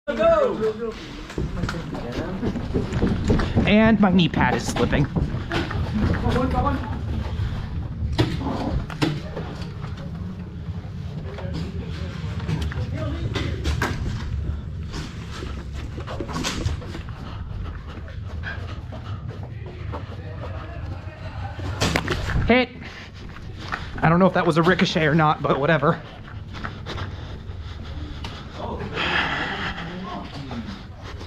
Go! And my knee pad is slipping. Hit. I don't know if that was a ricochet or not, but whatever.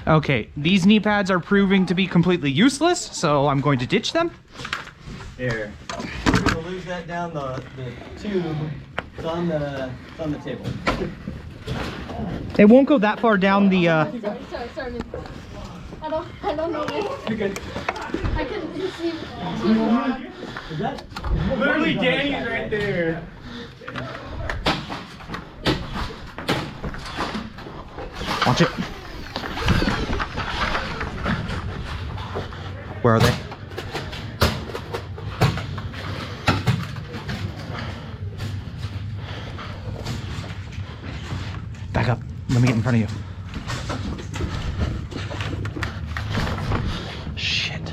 Okay, these knee pads are proving to be completely useless, so I'm going to ditch them. Here. We're gonna lose that down the tube. It's on the table. It won't go that far down the Sorry. I don't know this. You're good. I couldn't see. Is that Literally Danny's right there. Watch it. Where are they? Back up. Let me get in front of you. Shit.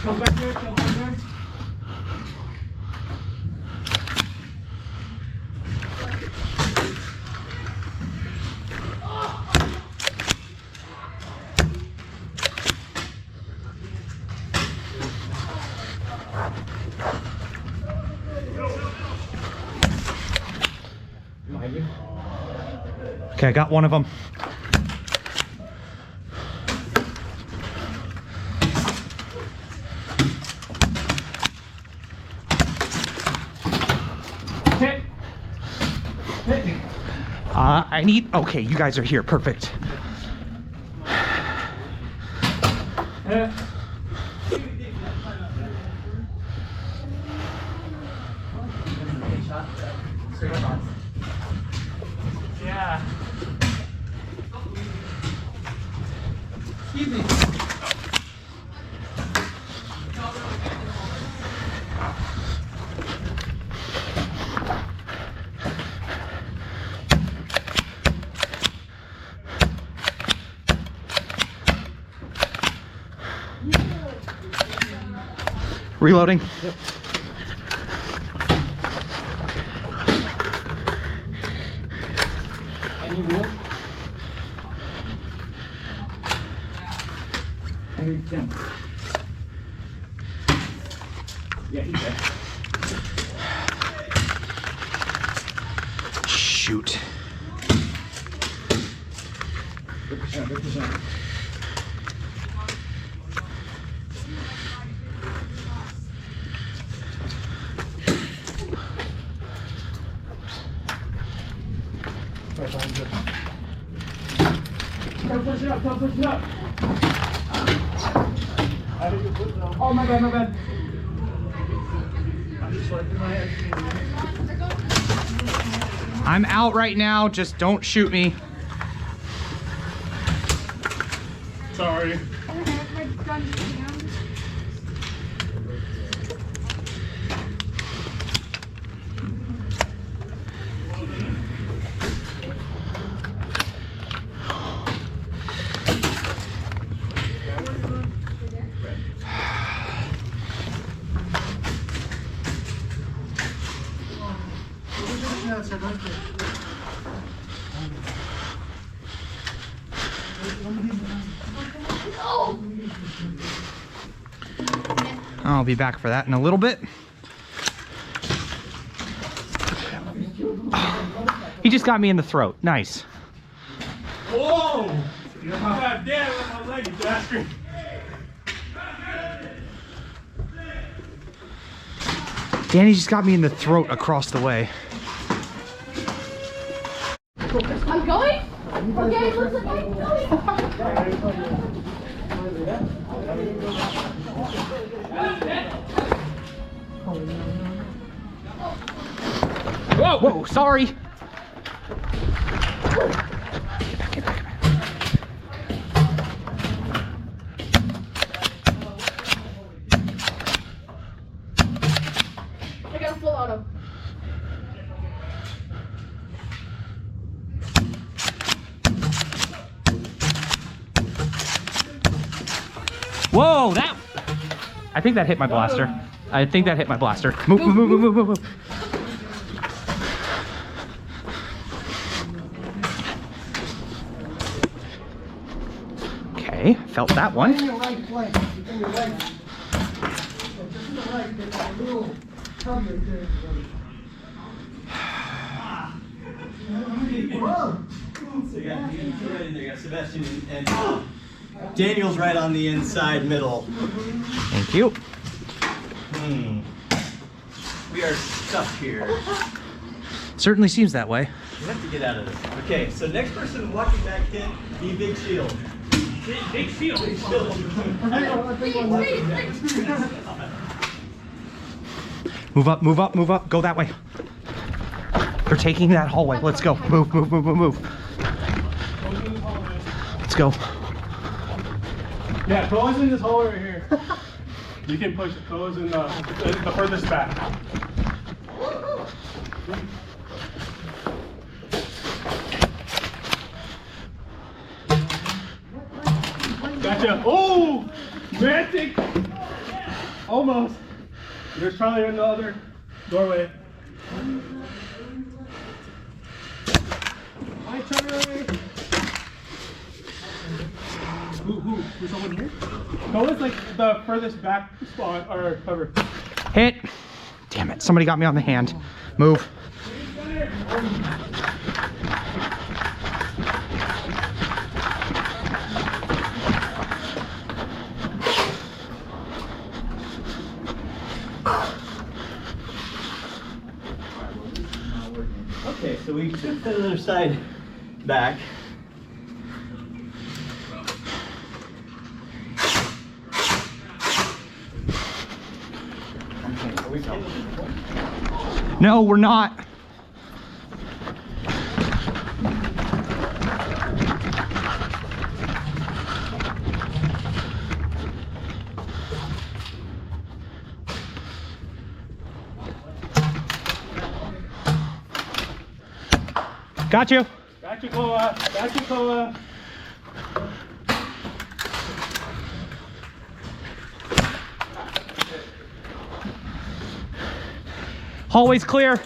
Come back here, come back here. Okay, I got one of them. I need, okay, you guys are here, perfect. Yeah. Excuse me. Reloading. Yep. Any wheel? I need 10. Yeah, he's there. Shoot. Good percent, good percent. Come push it up, come push it up. Oh, my bad, my bad. I'm just wiping my head. I'm out right now, just don't shoot me. Sorry. I'll be back for that in a little bit. He just got me in the throat. Nice. Whoa! God damn, my leg, you bastard. Danny just got me in the throat across the way. I'm going? Okay, listen, I'm going. Whoa, sorry. Get back. I got a full auto. Whoa, that... I think that hit my blaster. Move. Okay, felt that one. In your right flank. In your right. Just in the right, there's a little tub right there. So you got DNC right in there, you got Sebastian and Daniel's right on the inside middle. Thank you. We are stuck here. Certainly seems that way. We have to get out of this. Okay, so next person walking back in, be Big Shield. Big shield. Big Shield. Move up. Go that way. We're taking that hallway. Let's go. Move. Let's go. Yeah, Koa's in this hole right here. You can push Koa's in the furthest back. Gotcha. Oh, magic. Almost. There's Charlie in the other doorway. Hi, Charlie. Who's someone here? Koa's like the furthest back spot or cover. Hit. Damn it. Somebody got me on the hand. Move. Okay, so we took the other side back. Okay, are we coming? No, we're not. Got you. Gotcha, Koa. Hallway's clear.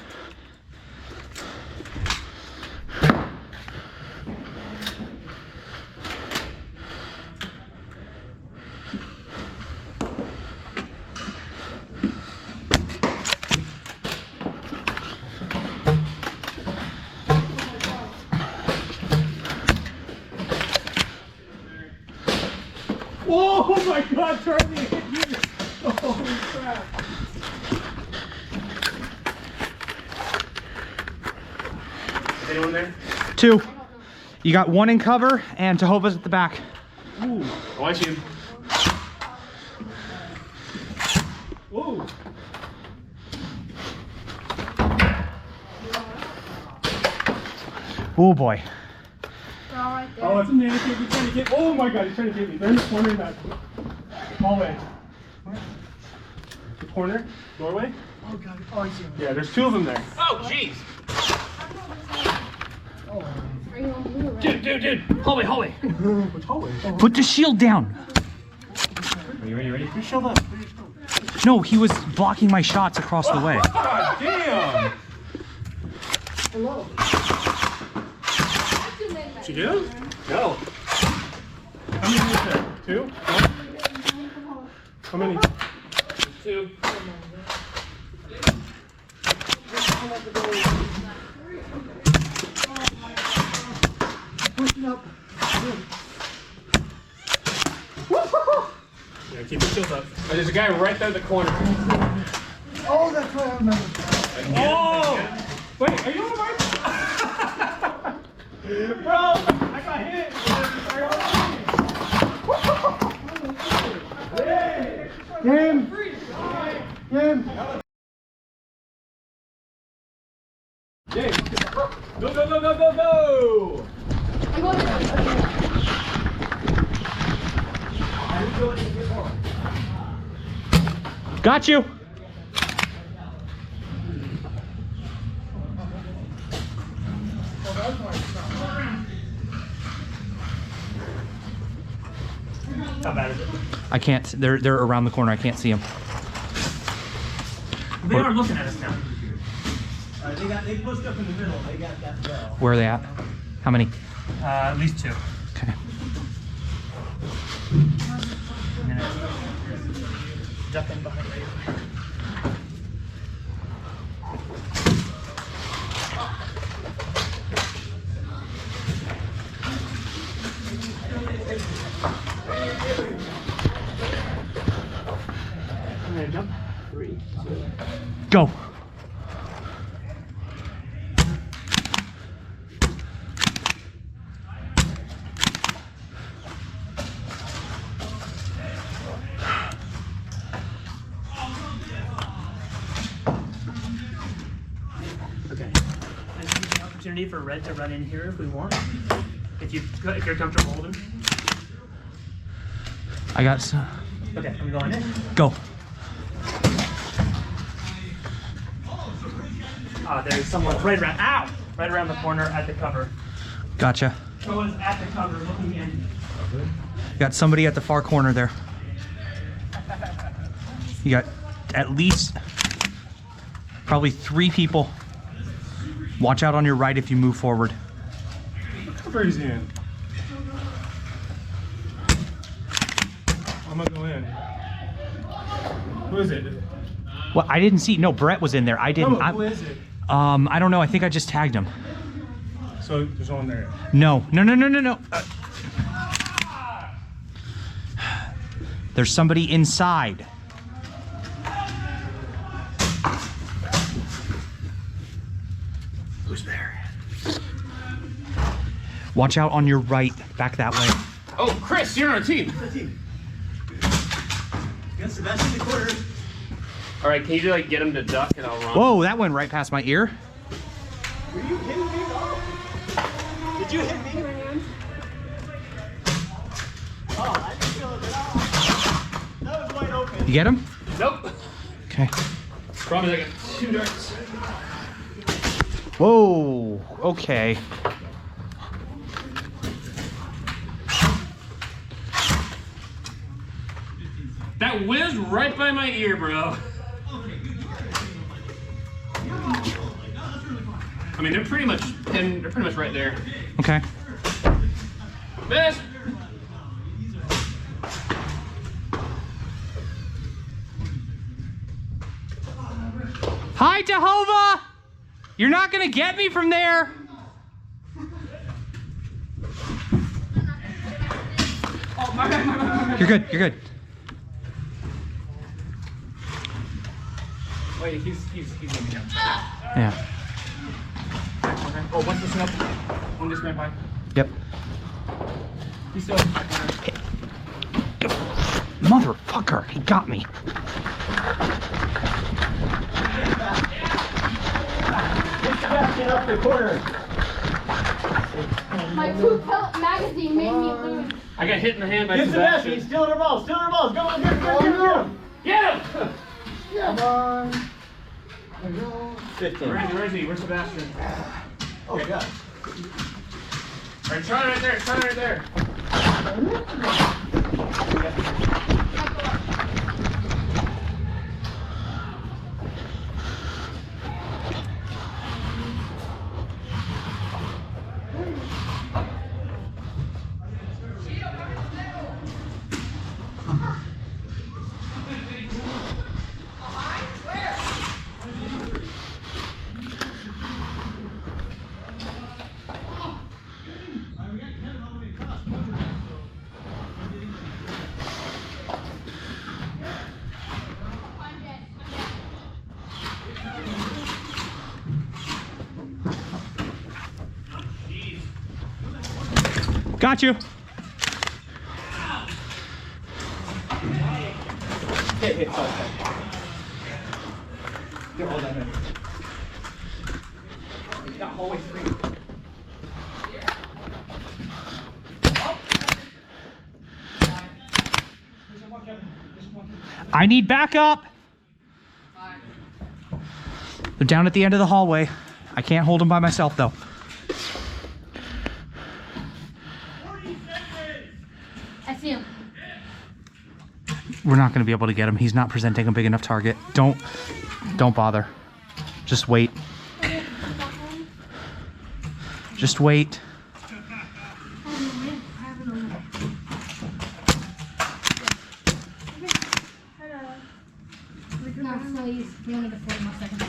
Oh my God, Charlie hit you! Holy crap! Anyone there? 2. You got 1 in cover and Jehovah's at the back. Ooh, oh, I see him. Whoa! Oh boy. Oh, it's a man. He's trying to get. Oh my God, he's trying to get me. They're in the corner in that hallway. The corner doorway. Oh God, oh I see him. Yeah, there's 2 of them there. Oh jeez. Dude. Hallway. Which hallway? Put the shield down. Are you ready? Who's showed up? No, he was blocking my shots across the way. God damn! Hello. She do? No. How many is there? 2? How many? 2. Pushing up. Yeah, keep your shields up. Oh, there's a guy right there in the corner. Oh, that's right, I remember. Oh! Wait, are you on the mark? Bro, I got hit. Game. James, go, go, go, go, go, go! I'm going to. Got you. How bad is it? I can't. They're around the corner. I can't see them. They are looking at us now. They pushed up in the middle. They got that bell. Where are they at? How many? At least 2. Okay. And then duck in behind right. I'm gonna jump. 3, 2. Go. Okay. This is an opportunity for red to run in here if we want. If you're comfortable holding. I got some. Okay, I'm going in. Go. There's someone right around. Ow! Right around the corner at the cover. Gotcha. Someone's at the cover looking in. Got somebody at the far corner there. You got at least probably 3 people. Watch out on your right if you move forward. What cover is he in? I'm gonna go in. Who is it? Well, I didn't see. No, Brett was in there. I didn't. No, who is it? I don't know. I think I just tagged him. So there's no one there. No. There's somebody inside. Who's there? Watch out on your right. Back that way. Oh, Chris, you're on a team. Got Sebastian in the corner. All right, can you like get him to duck and I'll run? Whoa, that went right past my ear. Were you hitting me? Did you hit me? Oh, I didn't feel it at all. That was wide open. You get him? Nope. Okay. Probably like 2 darts. Whoa. Okay. That whizzed right by my ear, bro. I mean, they're pretty much right there. Okay. Miss. Hi, Jehovah! You're not gonna get me from there. Oh, my bad. You're good. You're good. Wait, he's gonna be down. Yeah. Okay. Oh, one's missing up. One just ran by. Yep. He's still. Motherfucker, he got me. Sebastian up the corner. My poop pellet magazine made me lose. I got hit in the hand by Get Sebastian. Sebastian. He's stealing our balls. Stealing our balls. Go on. Get him. Get him! Come on. 15. Where is he? Where's Sebastian? Oh, God. All right, try right there. Try right there. Got you. Hit. Sorry. Here, hold on. hallway 3. I need backup. They're down at the end of the hallway. I can't hold them by myself though. I see him. We're not going to be able to get him. He's not presenting a big enough target. Don't bother. Just wait. Just wait. No, please. We only got 40 more seconds.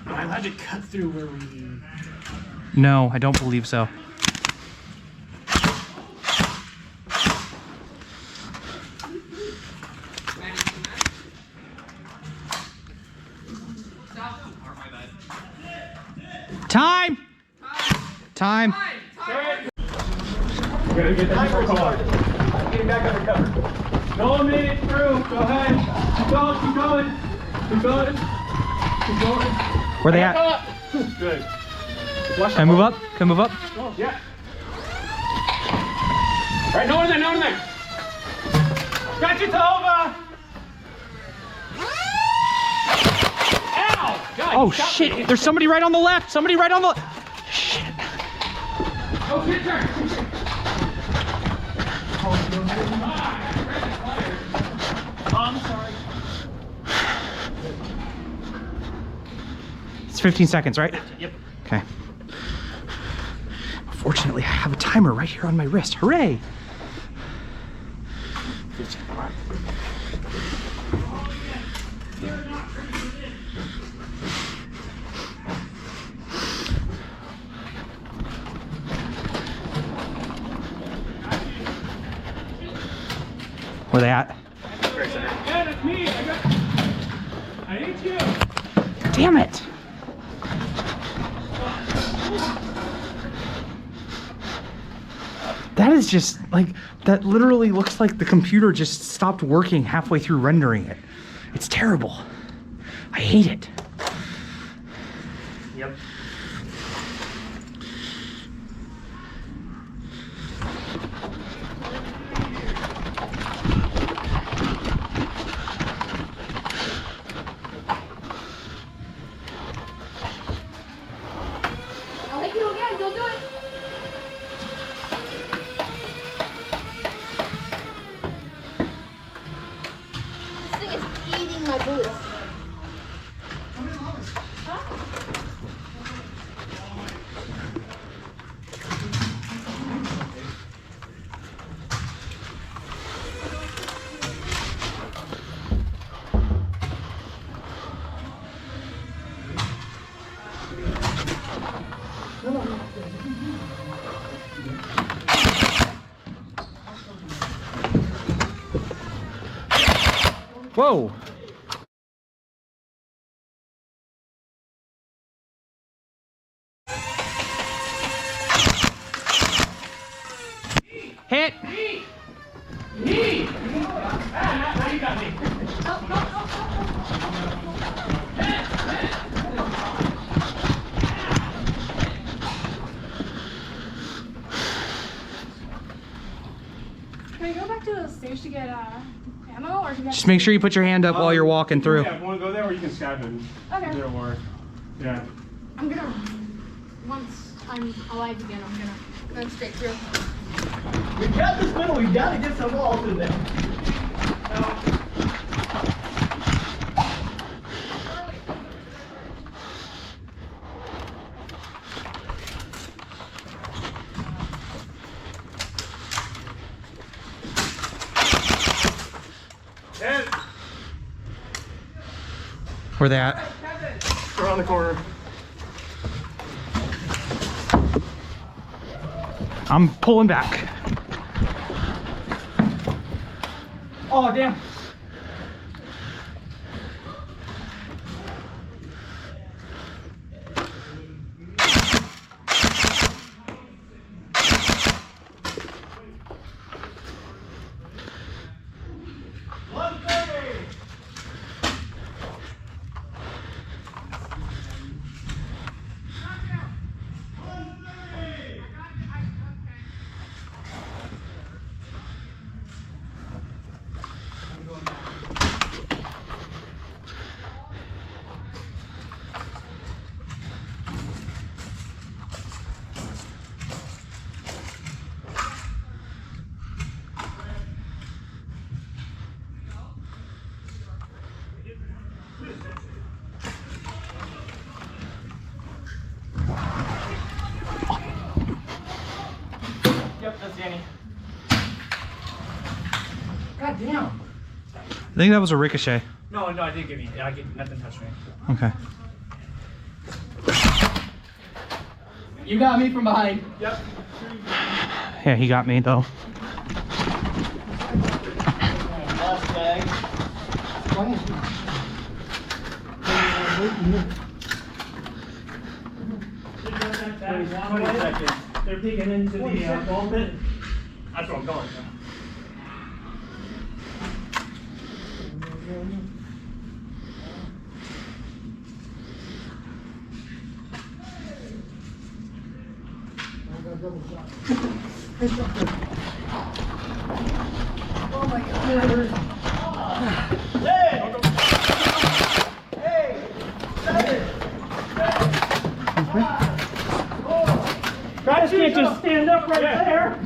Am I allowed to cut through where we... No, I don't believe so. Time! Time! We gotta get that before call. I'm getting back under cover. No minute through. Go ahead. Keep going. Keep going. Keep going. Keep going. Where they at? Good. Can I move up? Can I move up? Yeah. Right, no one there, no one there. Got you, Tova! Ow! God, Oh you shot shit! me. There's somebody right on the left! Somebody right on the... Shit. Oh, good turn. I'm sorry. It's 15 seconds, right? Yep. Okay. Fortunately, I have a timer right here on my wrist. Hooray! Where they at? Yeah, that's me. I ate you. Damn it! That is just like, that literally looks like the computer just stopped working halfway through rendering it. It's terrible. I hate it. Yep. I'll make you again. Don't do it. This thing is eating my boots. Whoa! Hit! Now you got me. Can I go back to the stage to get ammo, or to get... Just make sure you put your hand up while you're walking through. Yeah, if you want to go there, or you can scavenge. Okay. Either or. Yeah. I'm gonna... Once I'm alive again, I'm gonna go straight through. We got this middle, we gotta get some walls in there. Where they at? Around the corner. I'm pulling back. Oh, damn. Yep, that's Danny. God damn. I think that was a ricochet. No, I didn't give you. Nothing touched me. Okay. You got me from behind. Yep. Yeah, he got me though. Last bag. 20 seconds. They're digging into the ball pit. That's where I'm going. Oh my god. Guys can't just stand up right there.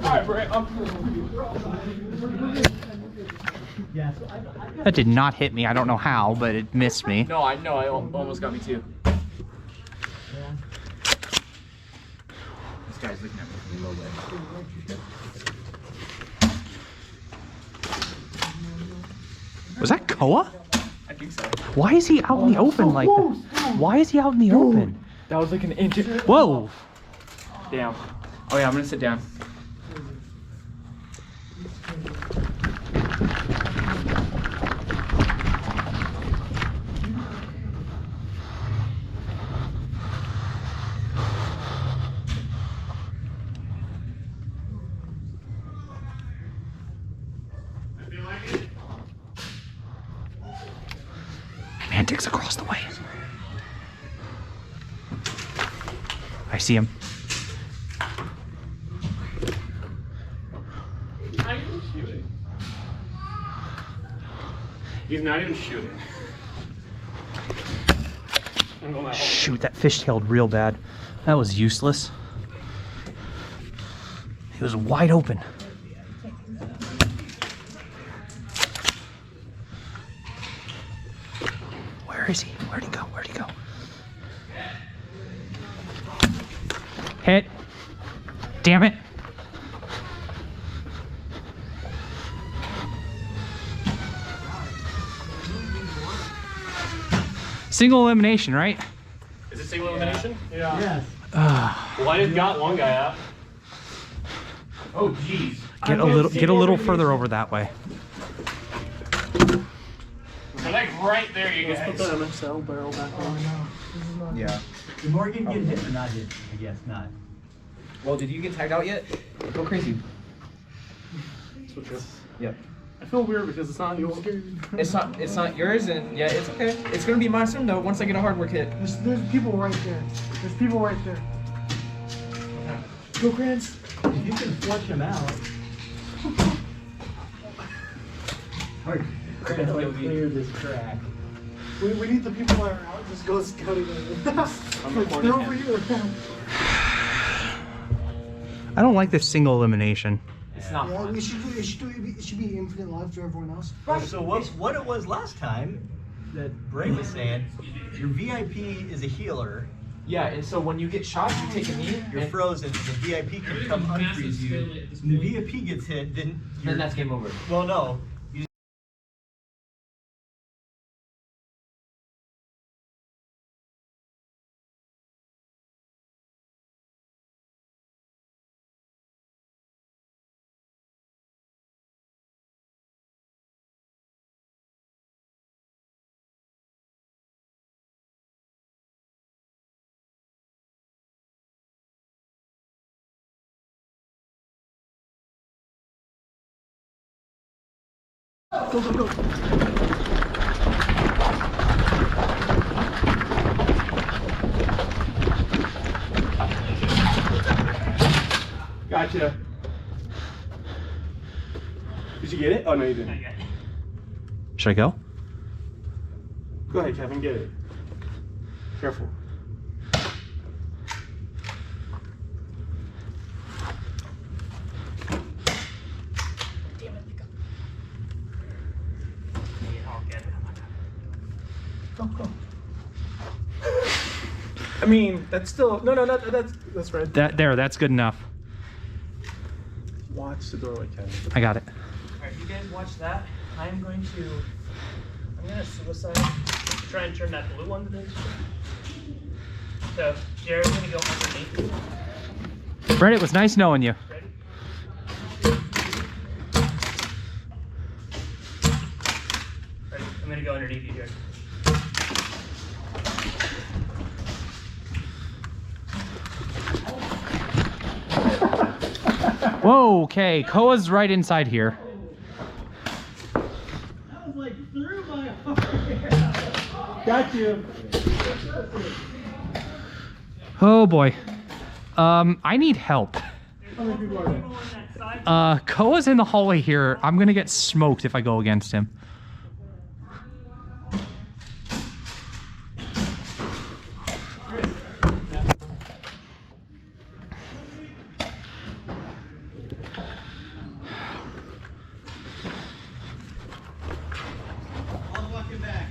Alright, Brett. That did not hit me. I don't know how, but it missed me. No, I know. I almost got me too. This guy's looking at me from a low way. Was that Koa? I think so. Why is he out in the open like that? Why is he out in the open? That was like an inch. Whoa! Damn. Oh yeah, I'm gonna sit down. Mantic's across the way. I see him. He's not even shooting. Shoot, that fish-tailed real bad. That was useless. He was wide open. Where is he? Where'd he go? Where'd he go? Hit. Damn it. Single elimination, right? Is it single elimination? Yeah. Yes. Well, I just got one guy out. Oh, jeez. Get a little further over that way. They're like right there, you guys. Put the MXL barrel back on. Yeah. Did Morgan get hit or not hit? I guess not. Well, did you get tagged out yet? Go crazy. Yep. I feel weird because it's not yours. It's not yours, and yeah, it's okay. It's gonna be my turn though once I get a hard work hit. There's people right there. There's people right there. Go, Grants. If you can flush him out. Hard. Clear this track. We need the people that are out. Just go scouting them. They're over here. I don't like this single elimination. It's not Yeah, fun. it should be infinite life to everyone else. So what it was last time that Bray was saying, your VIP is a healer. Yeah, and so when you get shot, you take a knee. You're and frozen. The VIP can come unfreeze you. And the VIP gets hit, then then that's game over. well, no. Go, go, go. Gotcha. Did you get it? Oh no, you didn't. Should I go? Go ahead, Kevin, get it. Careful. Go. I mean, that's still that's red. That's good enough. Watch the doorway, Kevin. I got it. Alright, you guys watch that. I'm gonna suicide. Try and turn that blue one to this. So, Jared's gonna go underneath you. Brett, it was nice knowing you. Ready? Ready? I'm gonna go underneath you, Jared. Whoa, okay. Koa's right inside here. That was like through my heart. Got you. Oh boy. I need help. How many people are there? Koa's in the hallway here. I'm gonna get smoked if I go against him. I'll walk it back.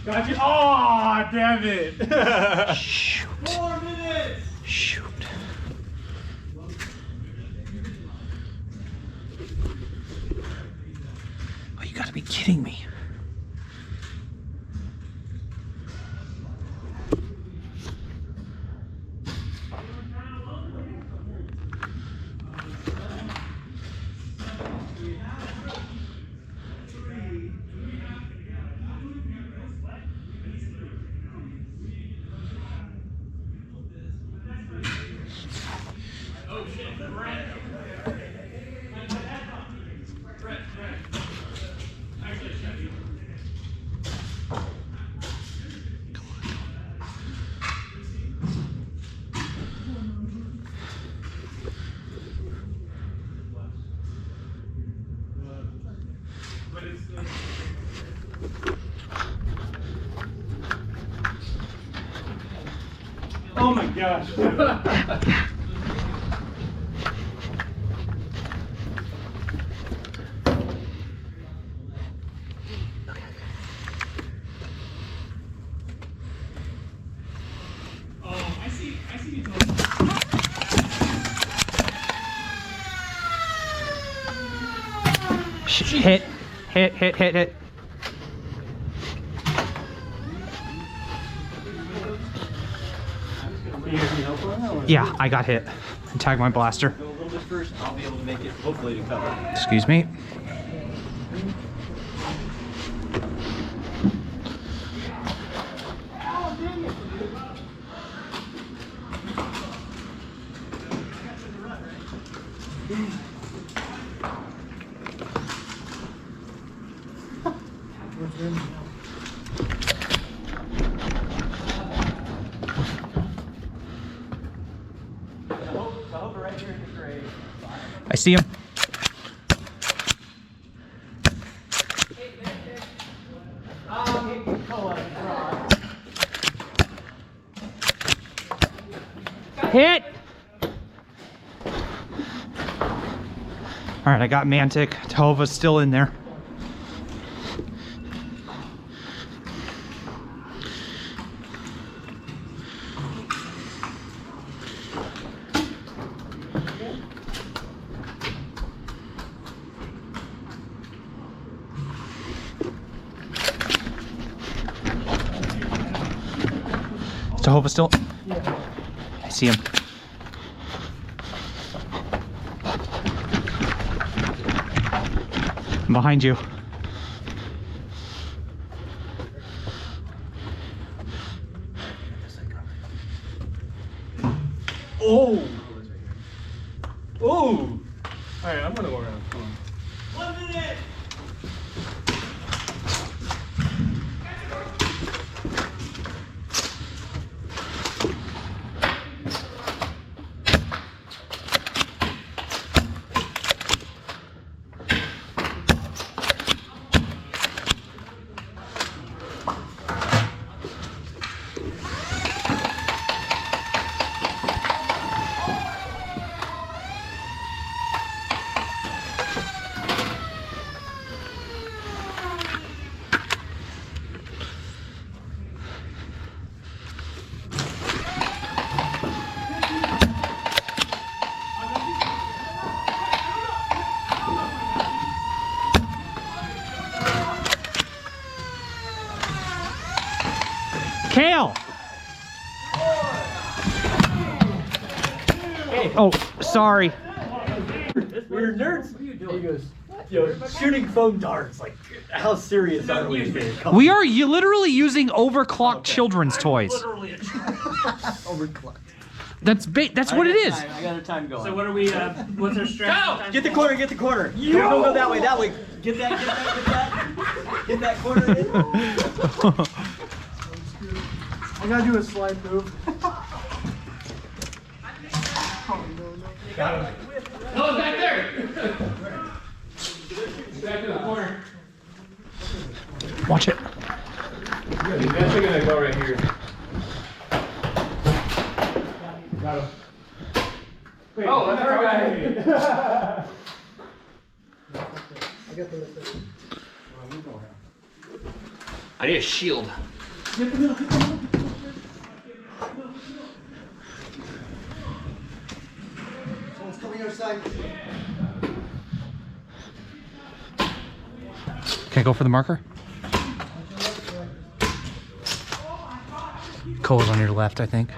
Got you. Oh, damn it. Shoot. 4 minutes. Shoot. Oh, you gotta be kidding me. Oh my gosh. Hit. Yeah, I got hit. Tag my blaster. Go a little bit first. I'll be able to make it, hopefully, to cover. Excuse me. I see him. Hit! All right, I got Mantic. Tova's still in there. Tahova still? Yeah. I see him. I'm behind you. Oh! Oh! Alright, I'm gonna go around. Come on. 1 minute. Oh, sorry. We're nerds. He goes, yo, shooting foam darts. Like, how serious are we here? We are literally using overclocked children's toys. Overclocked. That's what it is. I got a time going. So what are we, what's our strategy? Get the corner, get the corner. Don't go that way, that way. Get that. Get that corner in. I gotta do a slide move. Got him. Oh, back there! Back to the corner. Watch it. He's actually gonna go right here. Got him. Wait, Oh, that's our guy. I got the list. I need a shield. Someone's coming your side. Can I go for the marker? Cole's on your left, I think.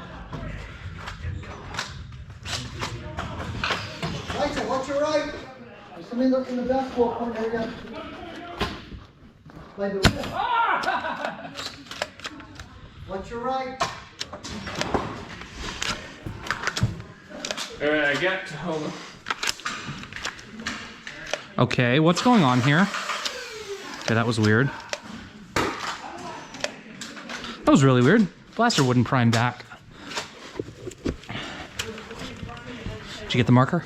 Right, watch your right. There's somebody looking in the basketball corner area. By the way. Watch your right. Alright, I got home. Okay, what's going on here? Okay, that was weird. That was really weird. Blaster wouldn't prime back. Did you get the marker?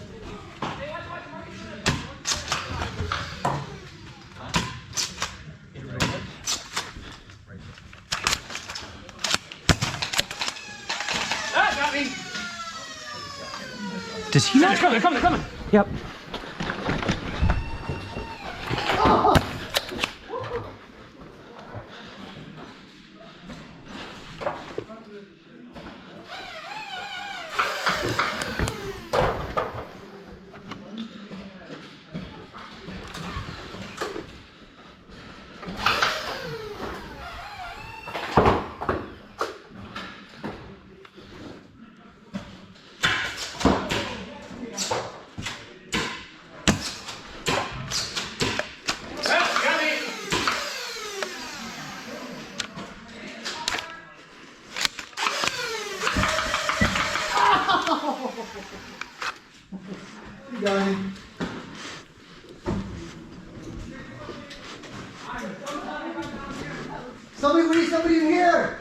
Ah, got me! Does he not? They're coming! Yep. You got him. Somebody, we need somebody in here.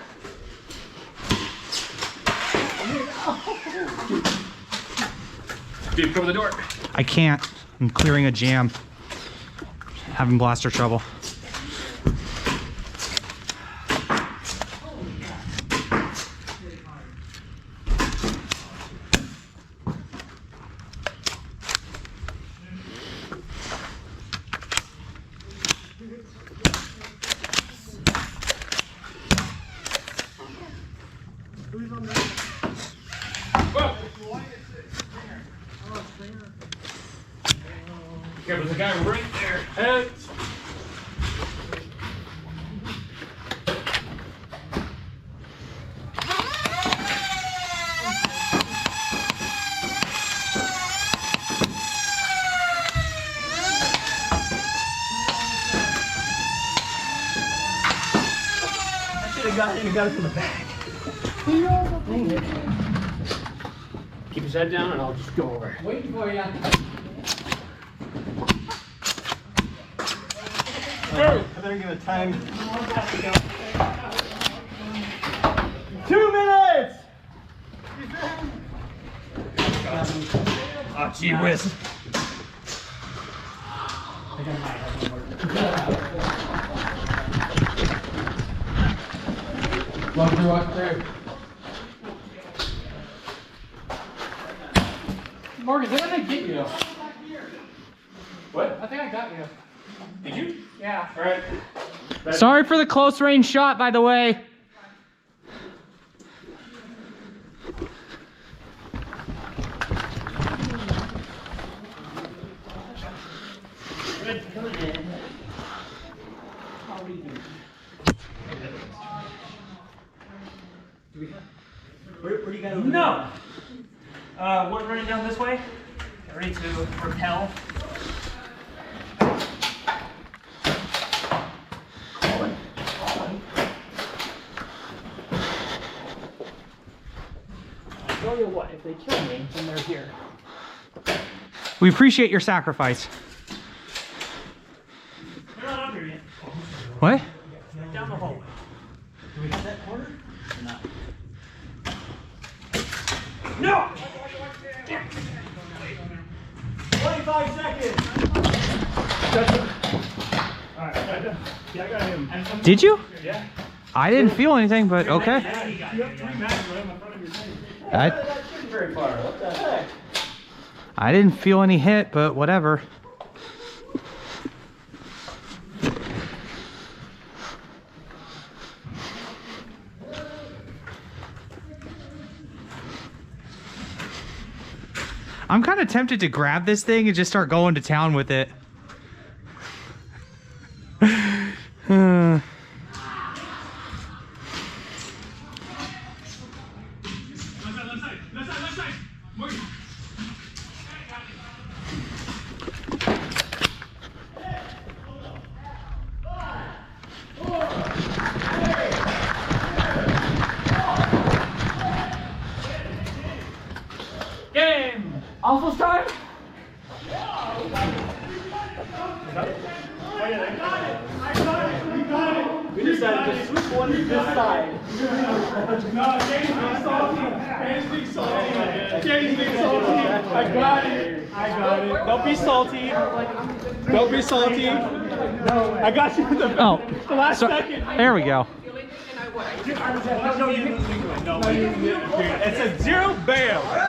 Dude, cover the door. I can't. I'm clearing a jam. Having blaster trouble. There's a guy right there. Heads. I should have got it and got it from the back. Keep his head down and I'll just go over. Waiting for you. I better give it time. 2 minutes! Oh, gee whiz. Walk through. Morgan, didn't I get you? What? I think I got you. Did you? Yeah. Alright. Sorry for the close range shot, by the way. Where do you got over No! One running down this way. Get ready to repel. I tell you what, if they kill me, then they're here. We appreciate your sacrifice. They're not up here yet. What? Down the hallway. Do we hit that corner or not? No! 25 seconds. Alright, yeah, I got him. Did you? Yeah. I didn't feel anything, but okay. Yeah, you have 3 mags right in front of your face. I, Not shooting very far. What the heck? I didn't feel any hit, but whatever. I'm kind of tempted to grab this thing and just start going to town with it. Left side. Morgan. Game! Alpha's time? We decided to switch one to this side. No, James being salty. James being salty. I got it. Don't be salty. Don't be salty. I got you the last second. There we go. It's a 0 bam.